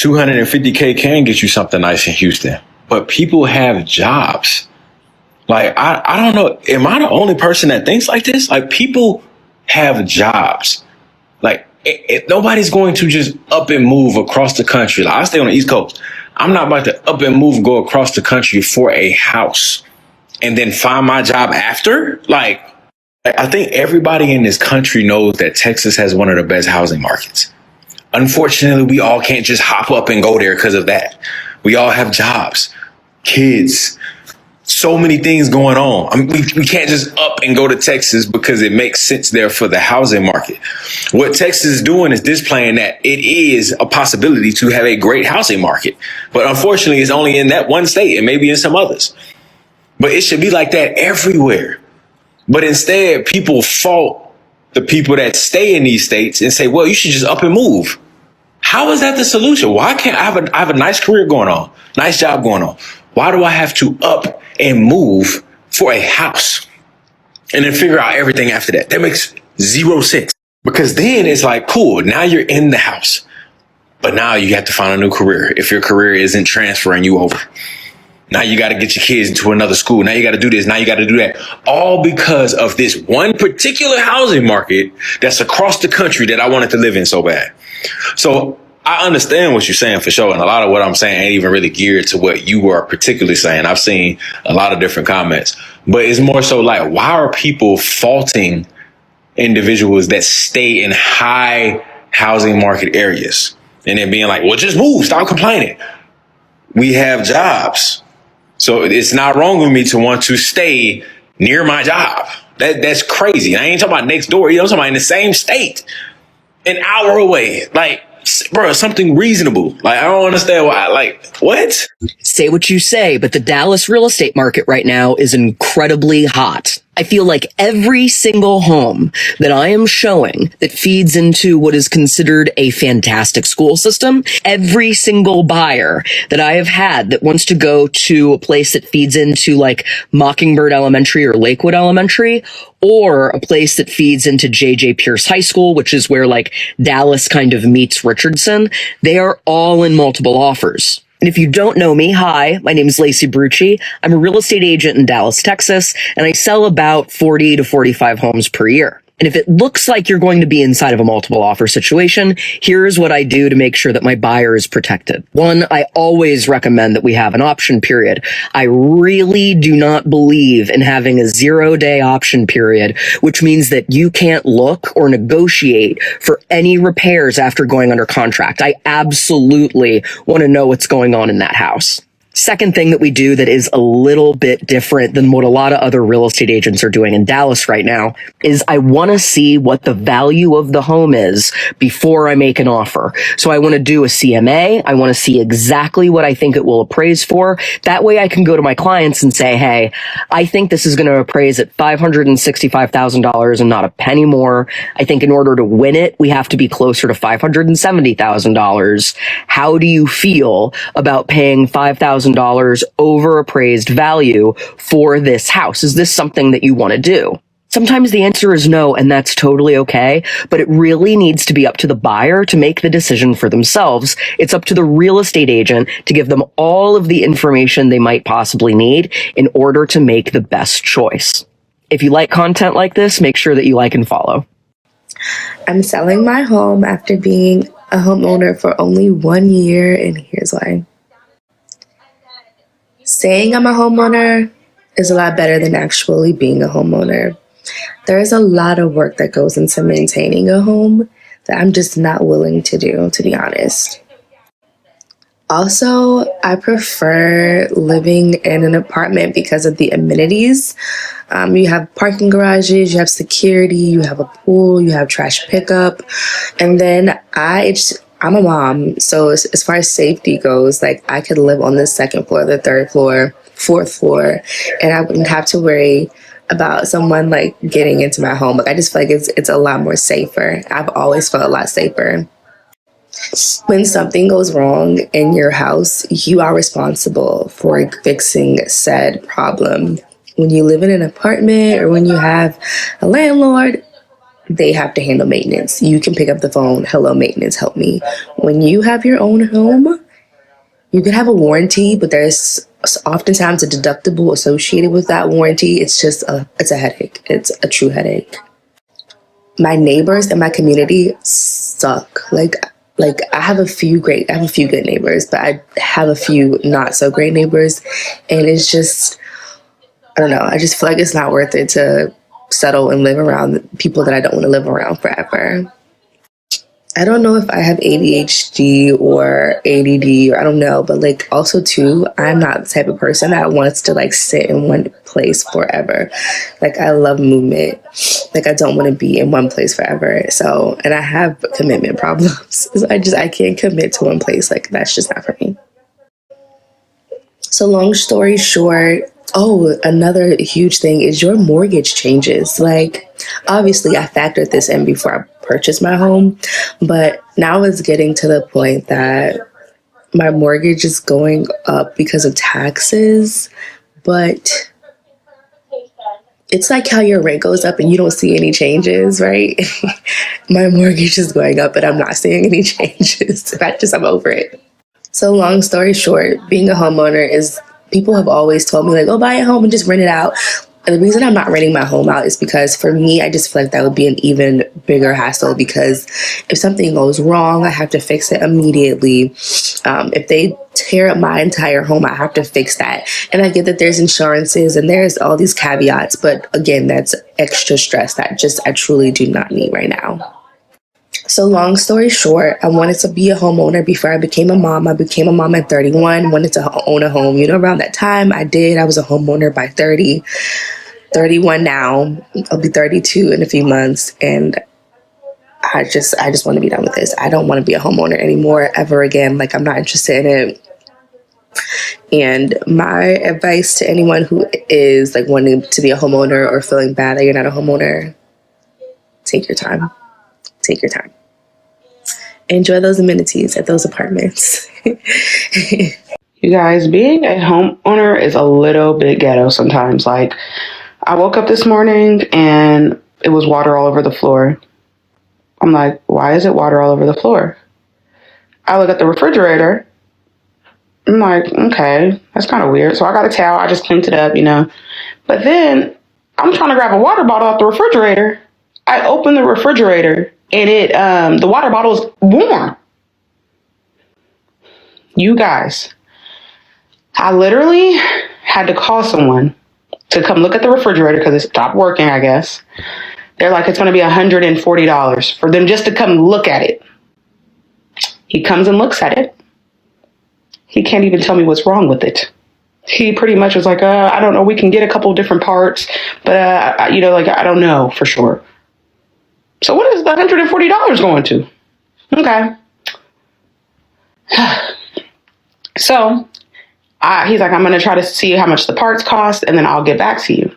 250K can get you something nice in Houston, but people have jobs. Like, I don't know. Am I the only person that thinks like this? Like, people have jobs. Like, nobody's going to just up and move across the country. Like, I stay on the East Coast. I'm not about to up and move, go across the country for a house and then find my job after. Like, I think everybody in this country knows that Texas has one of the best housing markets. Unfortunately, we all can't just hop up and go there because of that. We all have jobs, kids, so many things going on. I mean, we can't just up and go to Texas because it makes sense there for the housing market. What Texas is doing is displaying that it is a possibility to have a great housing market. But unfortunately, it's only in that one state and maybe in some others. But it should be like that everywhere. But instead, people fault the people that stay in these states and say, well, you should just up and move. How is that the solution? Why can't I have a nice career going on, nice job going on? Why do I have to up and move for a house and then figure out everything after that? That makes zero sense, because then it's like, cool, now you're in the house, but now you have to find a new career if your career isn't transferring you over. Now you got to get your kids into another school. Now you got to do this. Now you got to do that. All because of this one particular housing market that's across the country that I wanted to live in so bad. So I understand what you're saying for sure. And a lot of what I'm saying ain't even really geared to what you were particularly saying. I've seen a lot of different comments, but it's more so like, why are people faulting individuals that stay in high housing market areas and then being like, well, just move, stop complaining. We have jobs. So it's not wrong with me to want to stay near my job. That's crazy. I ain't talking about next door. I'm talking about in the same state, an hour away. Like, bro, something reasonable. Like, I don't understand why. Like, what? Say what you say, but the Dallas real estate market right now is incredibly hot. I feel like every single home that I am showing that feeds into what is considered a fantastic school system, every single buyer that I have had that wants to go to a place that feeds into like Mockingbird Elementary or Lakewood Elementary, or a place that feeds into J.J. Pierce High School, which is where like Dallas kind of meets Richardson, they are all in multiple offers. And if you don't know me, hi, my name is Lacey Brucci. I'm a real estate agent in Dallas, Texas, and I sell about 40 to 45 homes per year. And if it looks like you're going to be inside of a multiple offer situation, here's what I do to make sure that my buyer is protected. One, I always recommend that we have an option period. I really do not believe in having a 0-day option period, which means that you can't look or negotiate for any repairs after going under contract. I absolutely want to know what's going on in that house. Second thing that we do that is a little bit different than what a lot of other real estate agents are doing in Dallas right now is I want to see what the value of the home is before I make an offer. So I want to do a CMA. I want to see exactly what I think it will appraise for. That way I can go to my clients and say, hey, I think this is going to appraise at $565,000 and not a penny more. I think in order to win it, we have to be closer to $570,000. How do you feel about paying $5,000 over appraised value for this house? Is this something that you want to do? Sometimes the answer is no, and that's totally okay, but it really needs to be up to the buyer to make the decision for themselves. It's up to the real estate agent to give them all of the information they might possibly need in order to make the best choice. If you like content like this, make sure that you like and follow. I'm selling my home after being a homeowner for only 1 year, and here's why. Saying I'm a homeowner is a lot better than actually being a homeowner. There is a lot of work that goes into maintaining a home that I'm just not willing to do, to be honest. Also, I prefer living in an apartment because of the amenities. You have parking garages, you have security, you have a pool, you have trash pickup. And then I'm a mom, so as far as safety goes, like I could live on the second floor, the third floor, fourth floor, and I wouldn't have to worry about someone like getting into my home. Like I just feel like it's a lot more safer. I've always felt a lot safer. When something goes wrong in your house, you are responsible for fixing said problem. When you live in an apartment or when you have a landlord, they have to handle maintenance. You can pick up the phone, hello, maintenance, help me. When you have your own home, you can have a warranty, but there's oftentimes a deductible associated with that warranty. It's a headache. It's a true headache. My neighbors in my community suck. Like I have a few good neighbors, but I have a few not so great neighbors. And it's just, I don't know. I just feel like it's not worth it to settle and live around people that I don't want to live around forever. I don't know if I have ADHD or ADD, or I don't know, but like also too, I'm not the type of person that wants to like sit in one place forever. Like I love movement. Like I don't want to be in one place forever. So, and I have commitment problems. So I can't commit to one place. Like that's just not for me. So long story short, another huge thing is your mortgage changes. Like, obviously, I factored this in before I purchased my home, but now it's getting to the point that my mortgage is going up because of taxes, but it's like how your rent goes up and you don't see any changes, right? My mortgage is going up and I'm not seeing any changes. I'm over it. So long story short, being a homeowner is, people have always told me like, oh, buy a home and just rent it out. And the reason I'm not renting my home out is because for me, I just feel like that would be an even bigger hassle, because if something goes wrong, I have to fix it immediately. If they tear up my entire home, I have to fix that. And I get that there's insurances and there's all these caveats, but again, that's extra stress that I truly do not need right now. So long story short, I wanted to be a homeowner before I became a mom. I became a mom at 31, wanted to own a home. Around that time I did. I was a homeowner by 30, 31 now. I'll be 32 in a few months. And I just want to be done with this. I don't want to be a homeowner anymore ever again. Like I'm not interested in it. And my advice to anyone who is like wanting to be a homeowner or feeling bad that you're not a homeowner, take your time. Take your time. Enjoy those amenities at those apartments. You guys, being a homeowner is a little bit ghetto sometimes. Like, I woke up this morning and it was water all over the floor. I'm like, why is it water all over the floor? I look at the refrigerator. I'm like, okay, that's kind of weird. So I got a towel. I just cleaned it up, But then I'm trying to grab a water bottle out the refrigerator. I open the refrigerator and the water bottle is warm. You guys, I literally had to call someone to come look at the refrigerator because it stopped working, I guess. They're like, it's going to be $140 for them just to come look at it. He comes and looks at it. He can't even tell me what's wrong with it. He pretty much was like, I don't know. We can get a couple different parts, but, I don't know for sure. So what is the $140 going to? Okay. So he's like, I'm going to try to see how much the parts cost, and then I'll get back to you.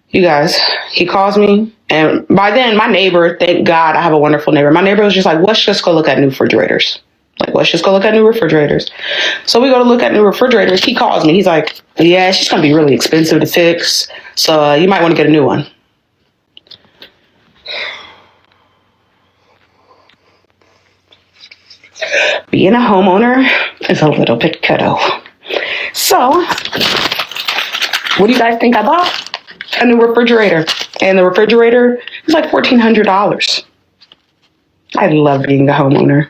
You guys, he calls me, and by then my neighbor, thank God I have a wonderful neighbor. My neighbor was just like, let's just go look at new refrigerators. So we go to look at new refrigerators. He calls me. He's like, yeah, it's just going to be really expensive to fix. So you might want to get a new one. Being a homeowner is a little bit ghetto. So, what do you guys think I bought? A new refrigerator. And the refrigerator is like $1,400. I love being a homeowner.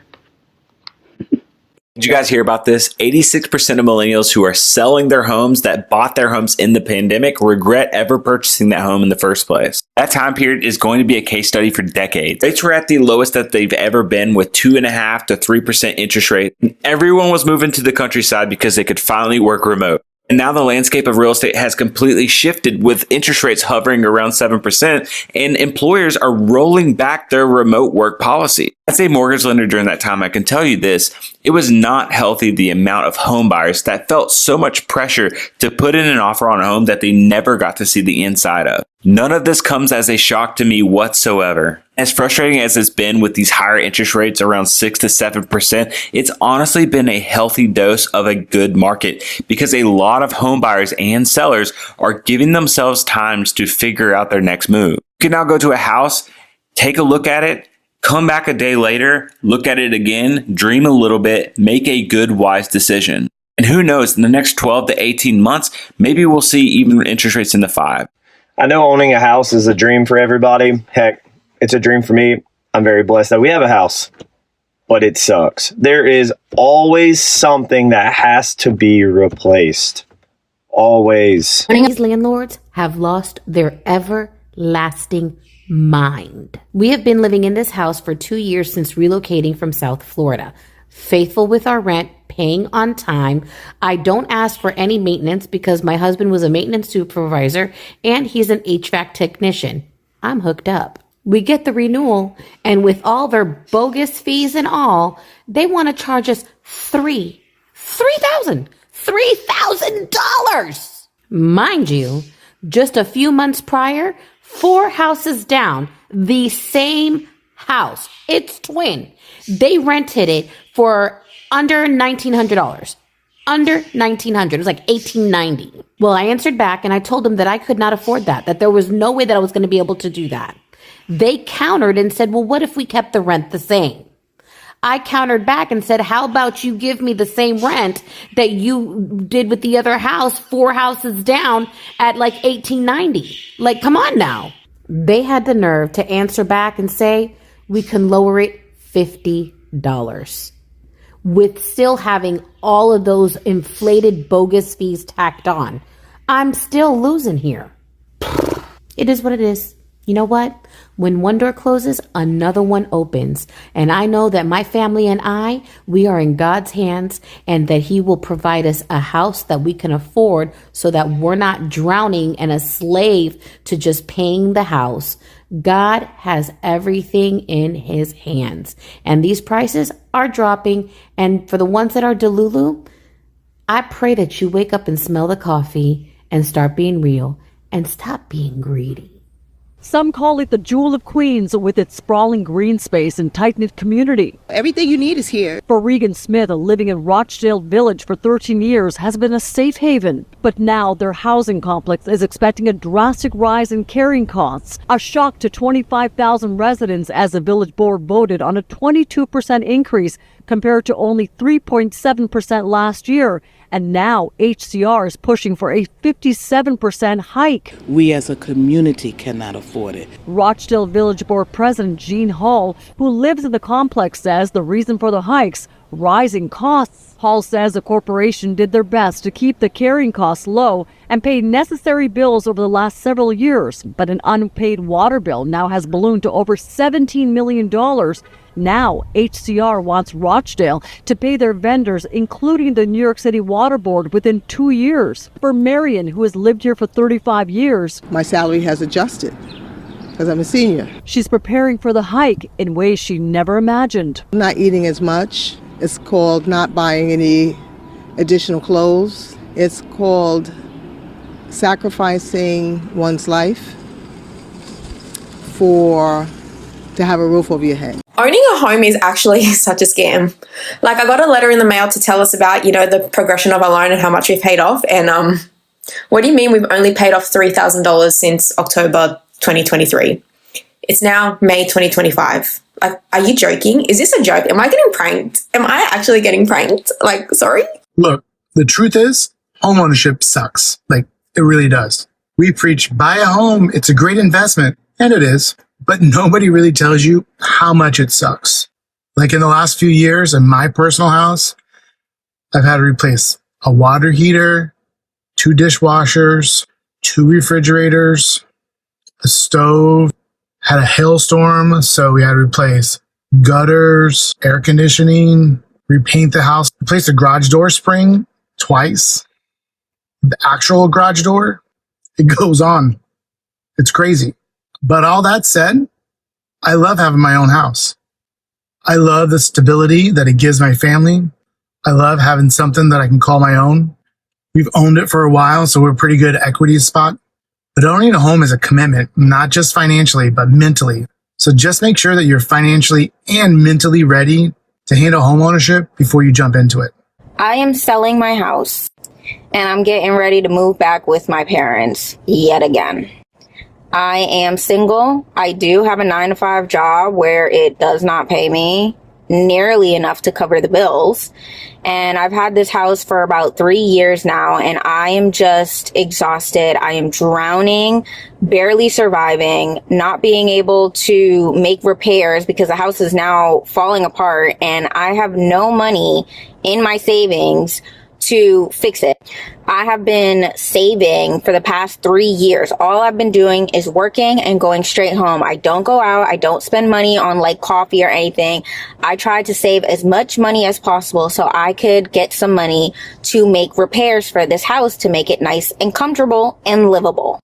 Did you guys hear about this? 86% of millennials who are selling their homes that bought their homes in the pandemic regret ever purchasing that home in the first place. That time period is going to be a case study for decades. Rates were at the lowest that they've ever been, with 2.5% to 3% interest rate. Everyone was moving to the countryside because they could finally work remote. And now the landscape of real estate has completely shifted, with interest rates hovering around 7%, and employers are rolling back their remote work policy. As a mortgage lender during that time, I can tell you this: it was not healthy, the amount of home buyers that felt so much pressure to put in an offer on a home that they never got to see the inside of. None of this comes as a shock to me whatsoever. As frustrating as it's been with these higher interest rates around 6 to 7%, it's honestly been a healthy dose of a good market, because a lot of home buyers and sellers are giving themselves times to figure out their next move. You can now go to a house take a look at it, come back a day later, look at it again, dream a little bit, make a good, wise decision. And who knows, in the next 12 to 18 months, maybe we'll see even interest rates in the 5. I know owning a house is a dream for everybody. Heck, it's a dream for me. I'm very blessed that we have a house, but it sucks. There is always something that has to be replaced. Always. These landlords have lost their everlasting mind. We have been living in this house for 2 years since relocating from South Florida. Faithful with our rent, paying on time. I don't ask for any maintenance because my husband was a maintenance supervisor and he's an HVAC technician. I'm hooked up. We get the renewal, and with all their bogus fees and all, they want to charge us $3,000. Mind you, just a few months prior, 4 houses down, the same house. It's twin. They rented it for under $1,900. Under $1,900. It was like $1,890. Well, I answered back and I told them that I could not afford that there was no way that I was going to be able to do that. They countered and said, well, what if we kept the rent the same? I countered back and said, how about you give me the same rent that you did with the other house, 4 houses down at like $1,890? Like, come on now. They had the nerve to answer back and say, we can lower it $50 with still having all of those inflated bogus fees tacked on. I'm still losing here. It is what it is. You know what? When one door closes, another one opens. And I know that my family and I, we are in God's hands, and that He will provide us a house that we can afford so that we're not drowning and a slave to just paying the house. God has everything in His hands. And these prices are dropping. And for the ones that are Delulu, I pray that you wake up and smell the coffee and start being real and stop being greedy. Some call it the Jewel of Queens with its sprawling green space and tight-knit community. Everything you need is here. For Regan Smith, living in Rochdale Village for 13 years has been a safe haven. But now their housing complex is expecting a drastic rise in carrying costs, a shock to 25,000 residents as the village board voted on a 22% increase compared to only 3.7% last year. And now HCR is pushing for a 57% hike. We as a community cannot afford it. Rochdale Village Board President Jean Hall, who lives in the complex, says the reason for the hikes, rising costs. Hall says the corporation did their best to keep the carrying costs low and paid necessary bills over the last several years. But an unpaid water bill now has ballooned to over $17 million. Now, HCR wants Rochdale to pay their vendors, including the New York City Water Board, within 2 years. For Marion, who has lived here for 35 years, My salary has adjusted because I'm a senior. she's preparing for the hike in ways she never imagined. I'm not eating as much. It's called not buying any additional clothes. It's called sacrificing one's life to have a roof over your head. Owning a home is actually such a scam. Like, I got a letter in the mail to tell us about, the progression of our loan and how much we've paid off. And what do you mean we've only paid off $3,000 since October 2023? It's now May 2025. Like, are you joking? Is this a joke? Am I getting pranked? Am I actually getting pranked? Like, sorry? Look, the truth is, homeownership sucks. Like, it really does. We preach, buy a home. It's a great investment. And it is. But nobody really tells you how much it sucks. Like in the last few years in my personal house, I've had to replace a water heater, 2 dishwashers, 2 refrigerators, a stove, had a hailstorm, so we had to replace gutters, air conditioning, repaint the house, replace the garage door spring twice, the actual garage door. It goes on. It's crazy. But all that said, I love having my own house. I love the stability that it gives my family. I love having something that I can call my own. We've owned it for a while, so we're a pretty good equity spot. But owning a home is a commitment, not just financially, but mentally. So just make sure that you're financially and mentally ready to handle homeownership before you jump into it. I am selling my house, and I'm getting ready to move back with my parents yet again. I am single. I do have a 9-to-5 job where it does not pay me nearly enough to cover the bills. And I've had this house for about 3 years now, and I am just exhausted. I am drowning, barely surviving, not being able to make repairs because the house is now falling apart, and I have no money in my savings to fix it. I have been saving for the past 3 years. All I've been doing is working and going straight home. I don't go out. I don't spend money on like coffee or anything. I try to save as much money as possible so I could get some money to make repairs for this house to make it nice and comfortable and livable.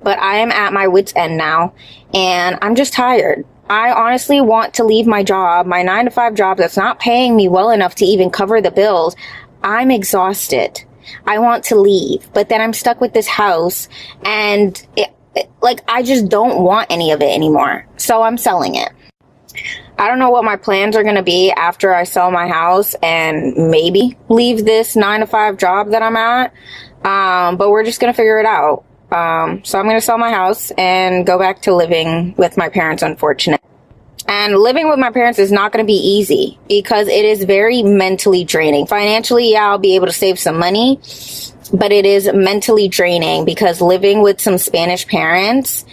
But I am at my wit's end now, and I'm just tired. I honestly want to leave my job, my 9-to-5 job that's not paying me well enough to even cover the bills. I'm exhausted. I want to leave, but then I'm stuck with this house, and I just don't want any of it anymore. So I'm selling it. I don't know what my plans are going to be after I sell my house and maybe leave this 9-to-5 job that I'm at. But we're just going to figure it out. So I'm going to sell my house and go back to living with my parents, unfortunately. And living with my parents is not going to be easy because it is very mentally draining. Financially, yeah, I'll be able to save some money, but it is mentally draining because living with some Spanish parents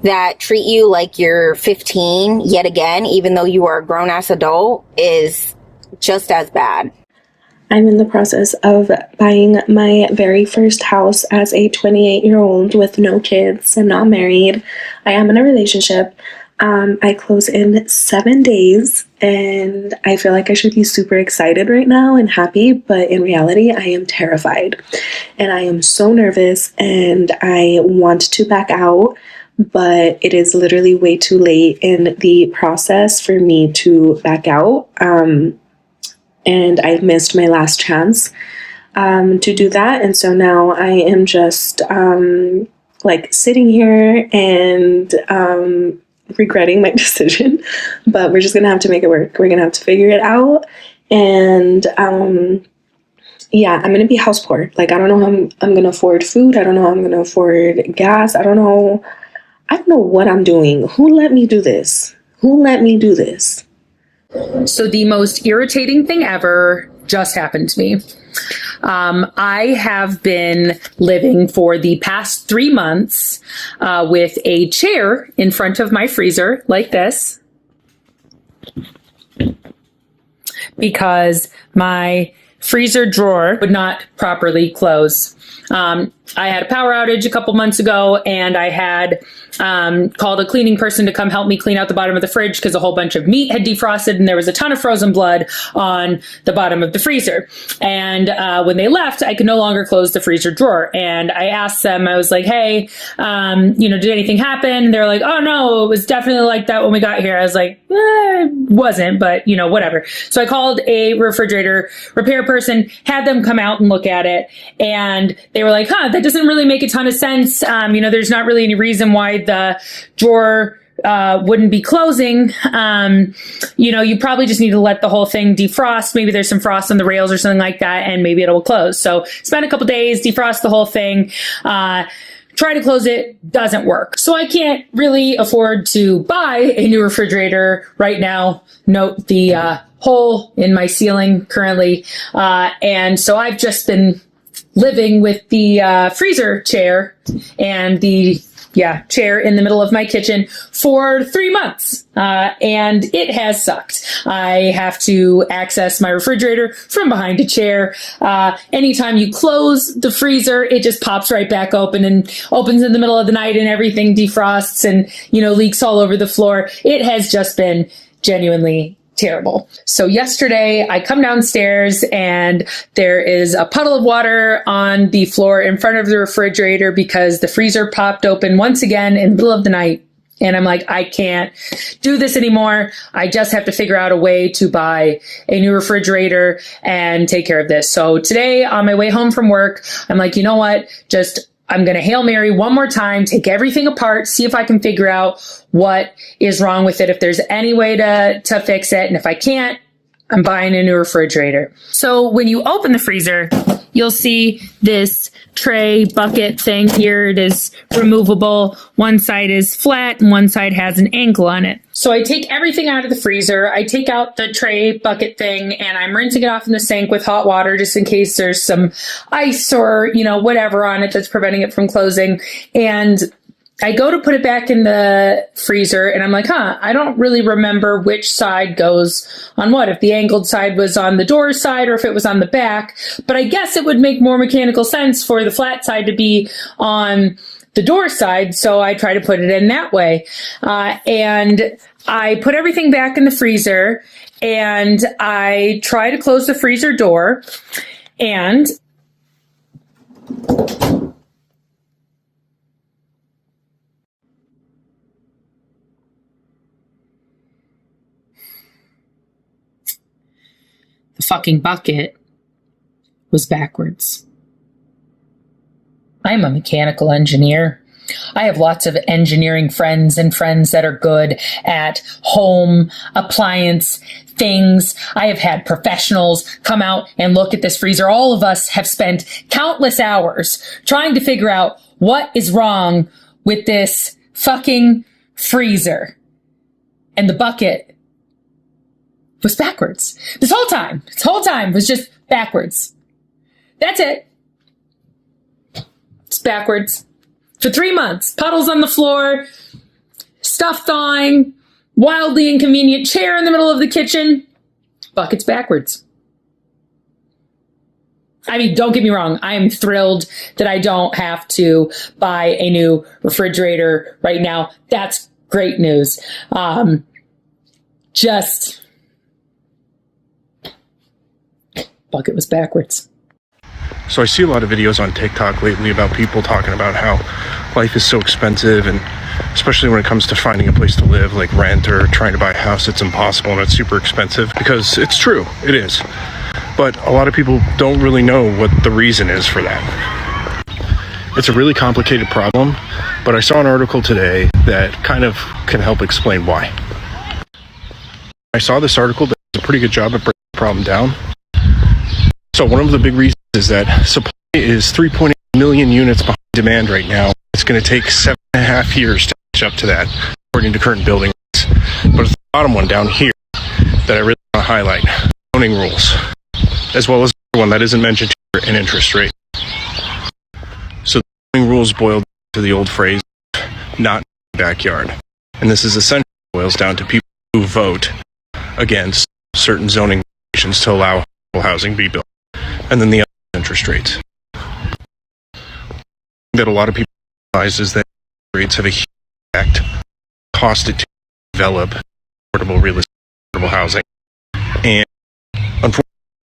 that treat you like you're 15 yet again, even though you are a grown-ass adult, is just as bad. I'm in the process of buying my very first house as a 28-year-old with no kids. I'm not married. I am in a relationship. I close in 7 days, and I feel like I should be super excited right now and happy, but in reality, I am terrified, and I am so nervous, and I want to back out, but it is literally way too late in the process for me to back out, and I've missed my last chance to do that, and so now I am just sitting here and regretting my decision, but we're just gonna have to make it work. We're gonna have to figure it out, and I'm gonna be house poor. I don't know how I'm gonna afford food. I don't know how I'm gonna afford gas. I don't know what I'm doing. Who let me do this? So the most irritating thing ever just happened to me. I have been living for the past 3 months with a chair in front of my freezer like this because my freezer drawer would not properly close. I had a power outage a couple months ago, and I had called a cleaning person to come help me clean out the bottom of the fridge because a whole bunch of meat had defrosted and there was a ton of frozen blood on the bottom of the freezer. And when they left, I could no longer close the freezer drawer. And I asked them, I was like, hey, did anything happen? And they're like, oh no, it was definitely like that when we got here. I was like, it wasn't, but whatever. So I called a refrigerator repair person, had them come out and look at it. And they were like, that doesn't really make a ton of sense. There's not really any reason why the drawer wouldn't be closing. You probably just need to let the whole thing defrost. Maybe there's some frost on the rails or something like that, and maybe it'll close. So spend a couple days, defrost the whole thing, try to close it, doesn't work. So I can't really afford to buy a new refrigerator right now. Note the hole in my ceiling currently. And so I've just been living with the freezer chair and the chair in the middle of my kitchen for 3 months. And it has sucked. I have to access my refrigerator from behind a chair. Anytime you close the freezer, it just pops right back open and opens in the middle of the night and everything defrosts and, leaks all over the floor. It has just been genuinely terrible. So yesterday I come downstairs and there is a puddle of water on the floor in front of the refrigerator because the freezer popped open once again in the middle of the night. And I'm like, I can't do this anymore. I just have to figure out a way to buy a new refrigerator and take care of this. So today on my way home from work, I'm like, you know what? I'm going to Hail Mary one more time, take everything apart, see if I can figure out what is wrong with it, if there's any way to fix it. And if I can't, I'm buying a new refrigerator. So when you open the freezer, you'll see this tray bucket thing here. It is removable. One side is flat and one side has an angle on it. So I take everything out of the freezer. I take out the tray bucket thing and I'm rinsing it off in the sink with hot water just in case there's some ice or, whatever on it that's preventing it from closing. And I go to put it back in the freezer and I'm like, I don't really remember which side goes on what, if the angled side was on the door side or if it was on the back. But I guess it would make more mechanical sense for the flat side to be on the door side. So I try to put it in that way. And I put everything back in the freezer and I try to close the freezer door and the fucking bucket was backwards. I'm a mechanical engineer. I have lots of engineering friends and friends that are good at home appliance things. I have had professionals come out and look at this freezer. All of us have spent countless hours trying to figure out what is wrong with this fucking freezer. And the bucket was backwards. This whole time was just backwards. That's it. It's backwards. For 3 months, puddles on the floor, stuff thawing, wildly inconvenient chair in the middle of the kitchen, bucket's backwards. I mean, don't get me wrong. I am thrilled that I don't have to buy a new refrigerator right now. That's great news. Just bucket was backwards. So I see a lot of videos on TikTok lately about people talking about how life is so expensive, and especially when it comes to finding a place to live, like rent or trying to buy a house, it's impossible and it's super expensive, because it's true, it is. But a lot of people don't really know what the reason is for that. It's a really complicated problem, but I saw an article today that kind of can help explain why. I saw this article that does a pretty good job at breaking the problem down. So one of the big reasons is that supply is 3.8 million units behind demand right now. It's going to take 7.5 years to catch up to that, according to current building rates. But it's the bottom one down here that I really want to highlight: zoning rules, as well as the one that isn't mentioned here, an interest rate. So the zoning rules boil down to the old phrase, not in the backyard. And this is essentially boils down to people who vote against certain zoning regulations to allow housing be built. And then the other interest rates. That a lot of people realize is that rates have a huge impact, cost it to develop affordable real estate, affordable housing. And unfortunately,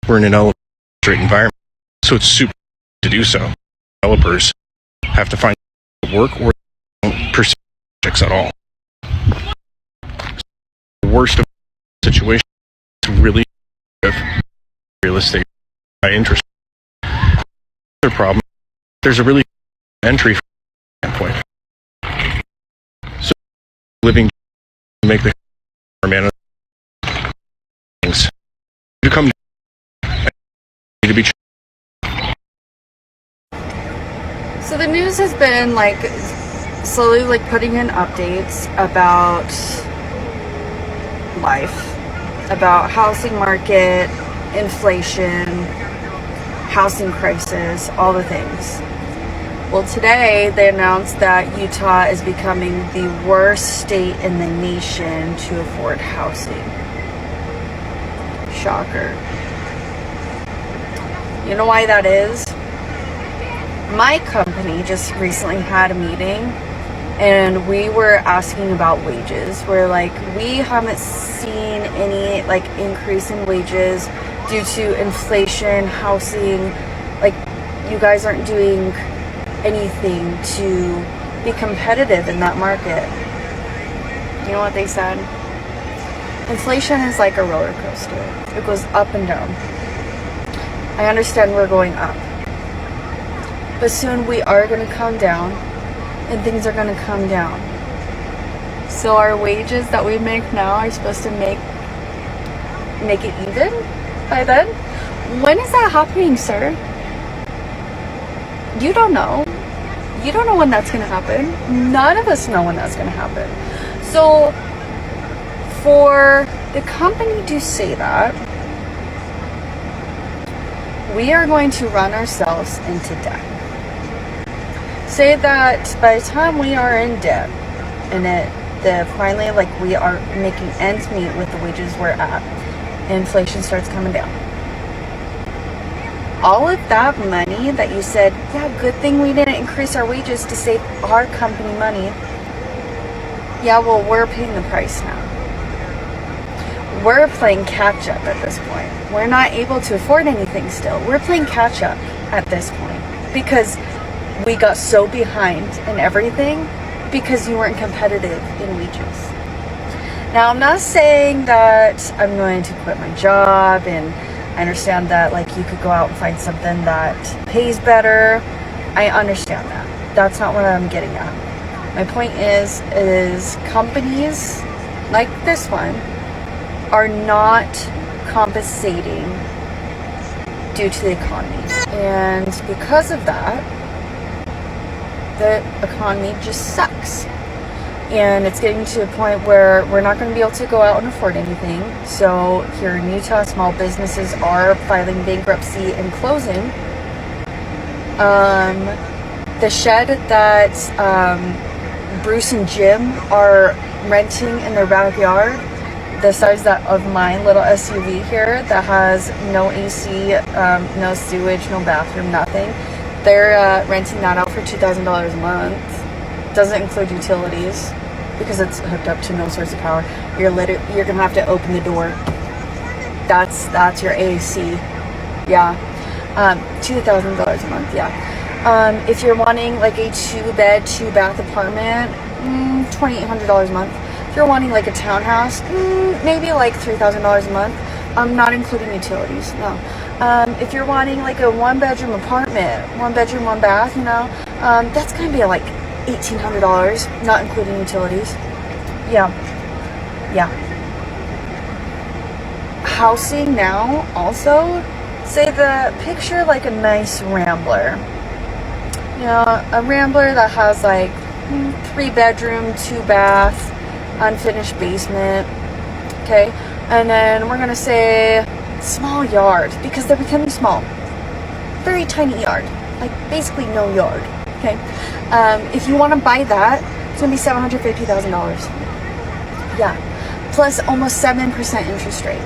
we're in an elevated rate environment, so it's super to do so. Developers have to find work or don't pursue projects at all. The worst of the situation is really real estate by interest. Another problem, there's a really entry standpoint. So living to make the man things to come to be. So the news has been slowly putting in updates about life, about housing market, inflation, housing crisis, all the things. Well, today they announced that Utah is becoming the worst state in the nation to afford housing. Shocker. You know why that is? My company just recently had a meeting and we were asking about wages. We're like, we haven't seen any increase in wages due to inflation, housing. You guys aren't doing anything to be competitive in that market. You know what they said? Inflation is like a roller coaster. It goes up and down. I understand we're going up, but soon we are going to come down and things are going to come down. So our wages that we make now are supposed to make make it even by then? When is that happening, sir? You don't know. You don't know when that's going to happen. None of us know when that's going to happen. So for the company to say that, we are going to run ourselves into debt. Say that by the time we are in debt and finally like we are making ends meet with the wages we're at, inflation starts coming down. All of that money that you said, yeah, good thing we didn't increase our wages to save our company money. Yeah, well, we're paying the price now. We're playing catch up at this point. We're not able to afford anything still. We're playing catch up at this point because we got so behind in everything because you weren't competitive in wages. Now, I'm not saying that I'm going to quit my job, and I understand that like you could go out and find something that pays better. I understand that. That's not what I'm getting at. My point is companies like this one are not compensating due to the economy. And because of that, the economy just sucks. And it's getting to a point where we're not going to be able to go out and afford anything. So here in Utah, small businesses are filing bankruptcy and closing. The shed that Bruce and Jim are renting in their backyard, the size of my little SUV here that has no AC, no sewage, no bathroom, nothing. They're renting that out for $2,000 a month. Doesn't include utilities because it's hooked up to no source of power. You're gonna have to open the door. That's your AC. Yeah, $2,000 a month. Yeah. If you're wanting like a 2-bed, 2-bath apartment, $2,800 a month. If you're wanting like a townhouse, maybe like $3,000 a month. Not including utilities. No. If you're wanting like a 1-bedroom apartment, 1 bedroom, 1 bath, that's gonna be like $1,800, not including utilities. Yeah. Housing now also, say picture like a nice Rambler. A Rambler that has like 3-bedroom, 2-bath, unfinished basement. Okay, and then we're gonna say small yard because they're becoming small. Very tiny yard, like basically no yard. Okay, if you want to buy that, it's gonna be $750,000. Yeah, plus almost 7% interest rate.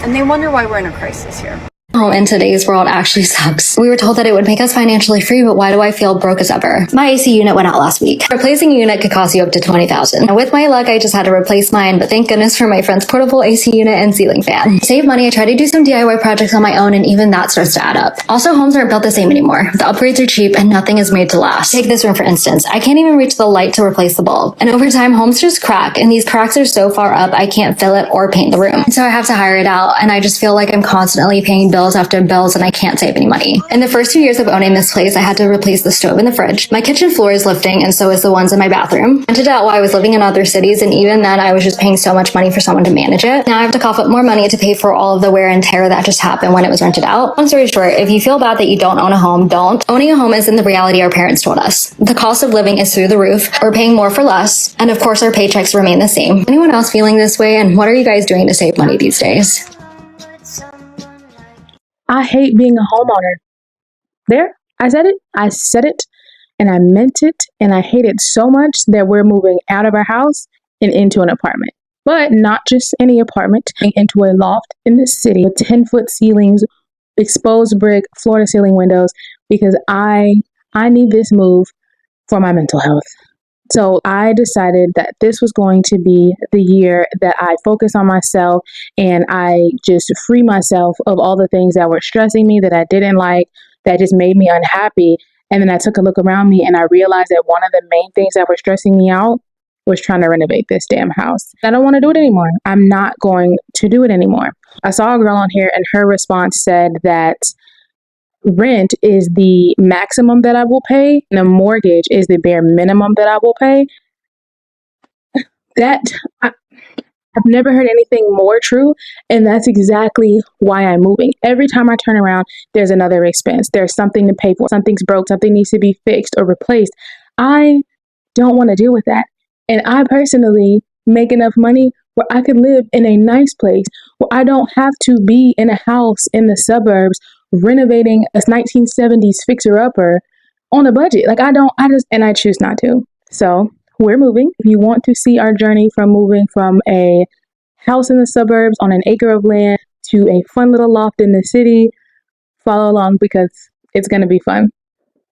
And they wonder why we're in a crisis here. Home in today's world actually sucks. We were told that it would make us financially free, but why do I feel broke as ever? My AC unit went out last week. Replacing a unit could cost you up to $20,000. Now, with my luck, I just had to replace mine, but thank goodness for my friend's portable AC unit and ceiling fan. To save money, I try to do some DIY projects on my own, and even that starts to add up. Also, homes aren't built the same anymore. The upgrades are cheap, and nothing is made to last. Take this room, for instance. I can't even reach the light to replace the bulb. And over time, homes just crack, and these cracks are so far up, I can't fill it or paint the room. So I have to hire it out, and I just feel like I'm constantly paying bills after bills, and I can't save any money. In the first 2 years of owning this place, I had to replace the stove and the fridge. My kitchen floor is lifting, and so is the ones in my bathroom. Rented out while I was living in other cities, and even then I was just paying so much money for someone to manage it. Now I have to cough up more money to pay for all of the wear and tear that just happened when it was rented out. Long story short, if you feel bad that you don't own a home, don't. Owning a home isn't the reality our parents told us. The cost of living is through the roof. We're paying more for less, and of course our paychecks remain the same. Anyone else feeling this way, and what are you guys doing to save money these days? I hate being a homeowner. There, I said it, and I meant it, and I hate it so much that we're moving out of our house and into an apartment. But not just any apartment, into a loft in the city with 10-foot ceilings, exposed brick, floor-to-ceiling windows, because I need this move for my mental health. So I decided that this was going to be the year that I focus on myself and I just free myself of all the things that were stressing me, that I didn't like, that just made me unhappy. And then I took a look around me and I realized that one of the main things that were stressing me out was trying to renovate this damn house. I don't want to do it anymore. I'm not going to do it anymore. I saw a girl on here and her response said that rent is the maximum that I will pay, and a mortgage is the bare minimum that I will pay. That I've never heard anything more true, and that's exactly why I'm moving. Every time I turn around, there's another expense. There's something to pay for. Something's broke. Something needs to be fixed or replaced. I don't want to deal with that. And I personally make enough money where I could live in a nice place, where I don't have to be in a house in the suburbs renovating a 1970s fixer-upper on a budget. Like I choose not to. So we're moving. If you want to see our journey from moving from a house in the suburbs on an acre of land to a fun little loft in the city, follow along because it's going to be fun.